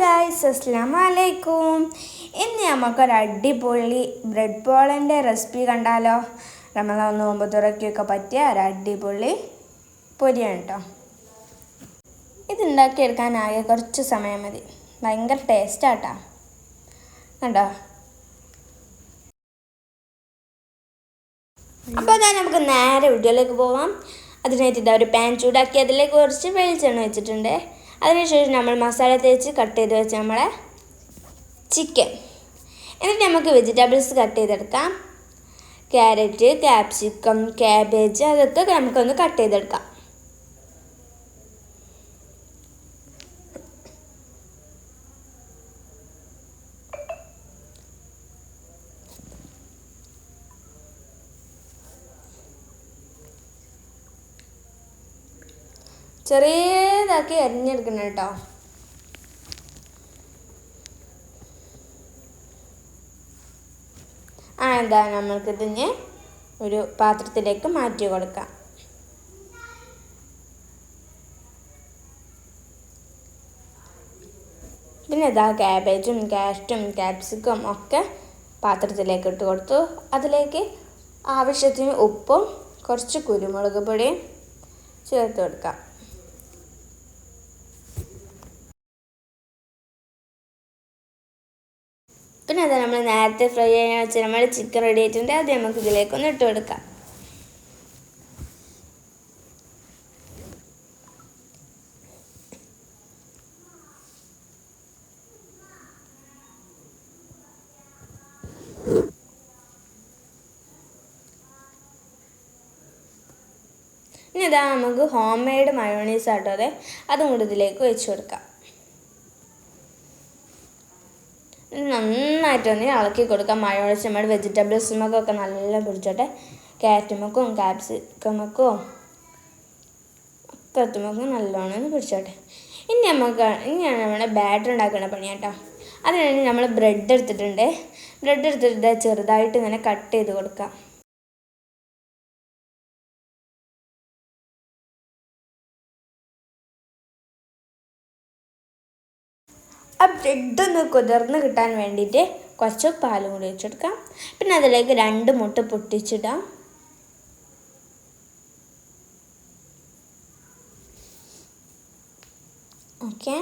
Guys, അസ്സലാമു അലൈക്കും. ഇന്ന് നമുക്കൊരു അടിപൊളി ബ്രെഡ് പോളൻ്റെ റെസിപ്പി കണ്ടാലോ. റമദാൻ നോമ്പ് തുറക്കൊക്കെ പറ്റിയ ഒരു അടിപൊളി പൊരിയാണ് കേട്ടോ. ഇതുണ്ടാക്കിയെടുക്കാനാകെ കുറച്ച് സമയം മതി. ഭയങ്കര ടേസ്റ്റാട്ടോ. കണ്ടോ? അപ്പോൾ അതാ നമുക്ക് നേരെ വീഡിയോയിലേക്ക് പോവാം. അതിനായിട്ട് ഇതാ ഒരു പാൻ ചൂടാക്കി അതിലേക്ക് കുറച്ച് വെളിച്ചെണ്ണ വെച്ചിട്ടുണ്ട്. അതിനുശേഷം നമ്മൾ മസാല തേച്ച് കട്ട് ചെയ്ത് വെച്ച് നമ്മളെ ചിക്കൻ, എന്നിട്ട് നമുക്ക് വെജിറ്റബിൾസ് കട്ട് ചെയ്തെടുക്കാം. ക്യാരറ്റ്, ക്യാപ്സിക്കം, ക്യാബേജ് അതൊക്കെ നമുക്കൊന്ന് കട്ട് ചെയ്തെടുക്കാം. ചെറിയതാക്കി അരിഞ്ഞെടുക്കണം കേട്ടോ. എന്താ നമ്മൾക്കിതിന് ഒരു പാത്രത്തിലേക്ക് മാറ്റി കൊടുക്കാം. പിന്നെ ഇതാ ക്യാബേജും ക്യാരറ്റും ക്യാപ്സിക്കം ഒക്കെ പാത്രത്തിലേക്ക് ഇട്ട് കൊടുത്തു. അതിലേക്ക് ആവശ്യത്തിന് ഉപ്പും കുറച്ച് കുരുമുളക് പൊടിയും ചേർത്ത് കൊടുക്കാം. പിന്നെ അത് നമ്മൾ നേരത്തെ ഫ്രൈ ചെയ്യാൻ വെച്ച് നമ്മൾ ചിക്കൻ റെഡി ആയിട്ടുണ്ട്. അത് നമുക്ക് ഇതിലേക്കൊന്ന് ഇട്ട് കൊടുക്കാം. ഇനി ഇതാ നമുക്ക് ഹോം മെയ്ഡ് മയോണൈസ് ആട്ടോ, അതും കൂടി ഇതിലേക്ക് ഒഴിച്ച് കൊടുക്കാം. നന്നായിട്ടൊന്ന് ഇളക്കി കൊടുക്കാം. മയോണൈസ് നമ്മുടെ വെജിറ്റബിൾസുമൊക്കെ നല്ല പിടിച്ചോട്ടെ. ക്യാരറ്റുമൊക്കും ക്യാപ്സിക്കമൊക്കും ഒക്കത്തുമൊക്കെ നല്ലോണം പിടിച്ചോട്ടെ. ഇനിയാണ് നമ്മുടെ ബാറ്റർ ഉണ്ടാക്കുന്ന പണി കേട്ടോ. അതിനുവേണ്ടി നമ്മൾ ബ്രെഡ് എടുത്തിട്ടുണ്ട്. ബ്രെഡ് എടുത്തിട്ട് ചെറുതായിട്ട് ഇങ്ങനെ കട്ട് ചെയ്ത് കൊടുക്കാം. ആ ബ്രെഡൊന്ന് കുതിർന്ന് കിട്ടാൻ വേണ്ടിയിട്ട് കുറച്ച് പാലും കൂടി വെച്ചെടുക്കാം. പിന്നെ അതിലേക്ക് 2 മുട്ട പൊട്ടിച്ചിടാം. ഓക്കെ,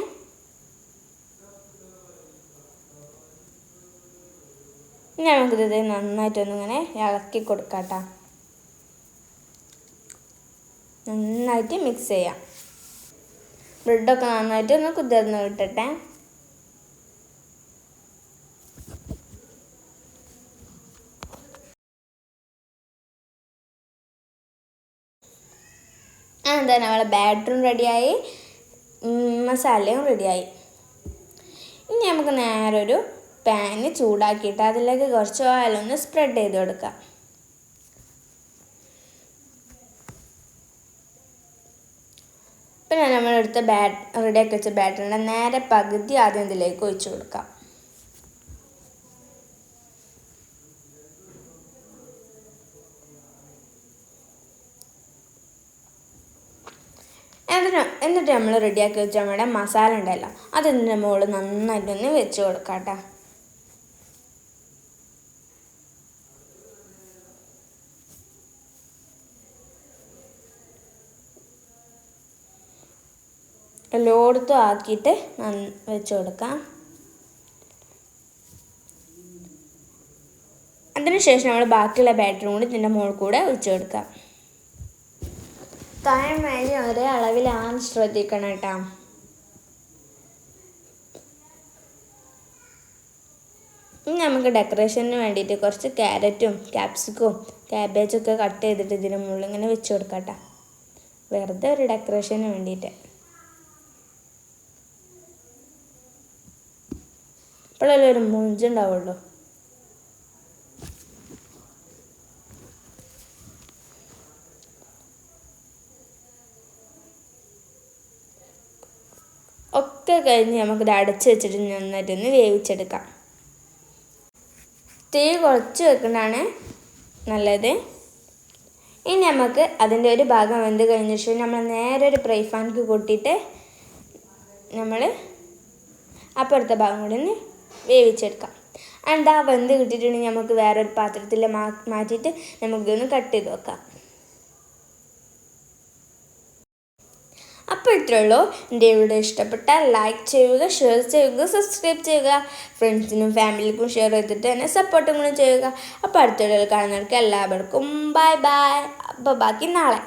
ഇനി നമുക്കിത് നന്നായിട്ടൊന്നിങ്ങനെ ഇളക്കി കൊടുക്കാം കേട്ടോ. നന്നായിട്ട് മിക്സ് ചെയ്യാം. ബ്രെഡൊക്കെ നന്നായിട്ട് ഒന്ന് കുതിർന്ന് കിട്ടട്ടെ. എന്താ നമ്മളെ ബാറ്ററും റെഡിയായി, മസാലയും റെഡിയായി. ഇനി നമുക്ക് നേരെ ഒരു പാന് ചൂടാക്കിയിട്ട് അതിലേക്ക് കുറച്ച് ഓയിലൊന്ന് സ്പ്രെഡ് ചെയ്ത് കൊടുക്കാം. പിന്നെ നമ്മളെടുത്ത് റെഡിയാക്കി വെച്ച ബാറ്ററിൻ്റെ നേരെ പകുതി ആദ്യം ഇതിലേക്ക് ഒഴിച്ചു കൊടുക്കാം. എന്നിട്ട് നമ്മൾ റെഡിയാക്കി വെച്ച നമ്മുടെ മസാല ഉണ്ടല്ലോ, അതിൻ്റെ മുകളിൽ നന്നായിട്ടൊന്ന് വെച്ച് കൊടുക്കാം കേട്ടോ. എല്ലായിടത്തും ആക്കിയിട്ട് വെച്ച് കൊടുക്കാം. അതിനുശേഷം നമ്മൾ ബാക്കിയുള്ള ബാറ്ററും കൂടി ഇതിൻ്റെ മുകളിൽ കൂടെ ഒഴിച്ച് കൊടുക്കാം. താഴെ മേലെ ഒരേ അളവിലാണ് ശ്രദ്ധിക്കണം കേട്ടോ. ഇനി നമുക്ക് ഡെക്കറേഷന് വേണ്ടിയിട്ട് കുറച്ച് ക്യാരറ്റും ക്യാപ്സിക്കവും ക്യാബേജൊക്കെ കട്ട് ചെയ്തിട്ട് ഇതിന് മുകളിൽ ഇങ്ങനെ വെച്ച് കൊടുക്കാം കേട്ടോ. വെറുതെ ഒരു ഡെക്കറേഷന് വേണ്ടിയിട്ട്. ഇപ്പോഴല്ലേ ഒരു മുഞ്ചുണ്ടാവുള്ളൂ. ഒക്കെ കഴിഞ്ഞ് നമുക്കിത് അടച്ച് വെച്ചിട്ട് നന്നായിട്ടൊന്ന് വേവിച്ചെടുക്കാം. തീ കുറച്ച് വെക്കുന്നതാണ് നല്ലത്. ഇനി നമുക്ക് അതിൻ്റെ ഒരു ഭാഗം വെന്ത് കഴിഞ്ഞ ശേഷം നമ്മൾ നേരെ ഒരു ഫ്രൈ പാനിലേക്ക് കൂട്ടിയിട്ട് നമ്മൾ അപ്പുറത്തെ ഭാഗം കൂടി ഒന്ന് വേവിച്ചെടുക്കാം. എന്താ വെന്ത് കിട്ടിയിട്ടുണ്ടെങ്കിൽ നമുക്ക് വേറൊരു പാത്രത്തിൽ മാറ്റിയിട്ട് നമുക്കിതൊന്ന് കട്ട് ചെയ്ത് വെക്കാം. അപ്പോൾ ഇത്രയേ ഉള്ളൂ. എൻ്റെ വീഡിയോ ഇഷ്ടപ്പെട്ടാൽ ലൈക്ക് ചെയ്യുക, ഷെയർ ചെയ്യുക, സബ്സ്ക്രൈബ് ചെയ്യുക, ഫ്രണ്ട്സിനും ഫാമിലിക്കും ഷെയർ ചെയ്തിട്ട് തന്നെ സപ്പോർട്ടും കൂടി ചെയ്യുക. അപ്പോൾ അടുത്ത വീഡിയോയിൽ കാണുന്നവർക്ക് എല്ലാവർക്കും ബൈ ബൈ. അപ്പോൾ ബാക്കി നാളെ.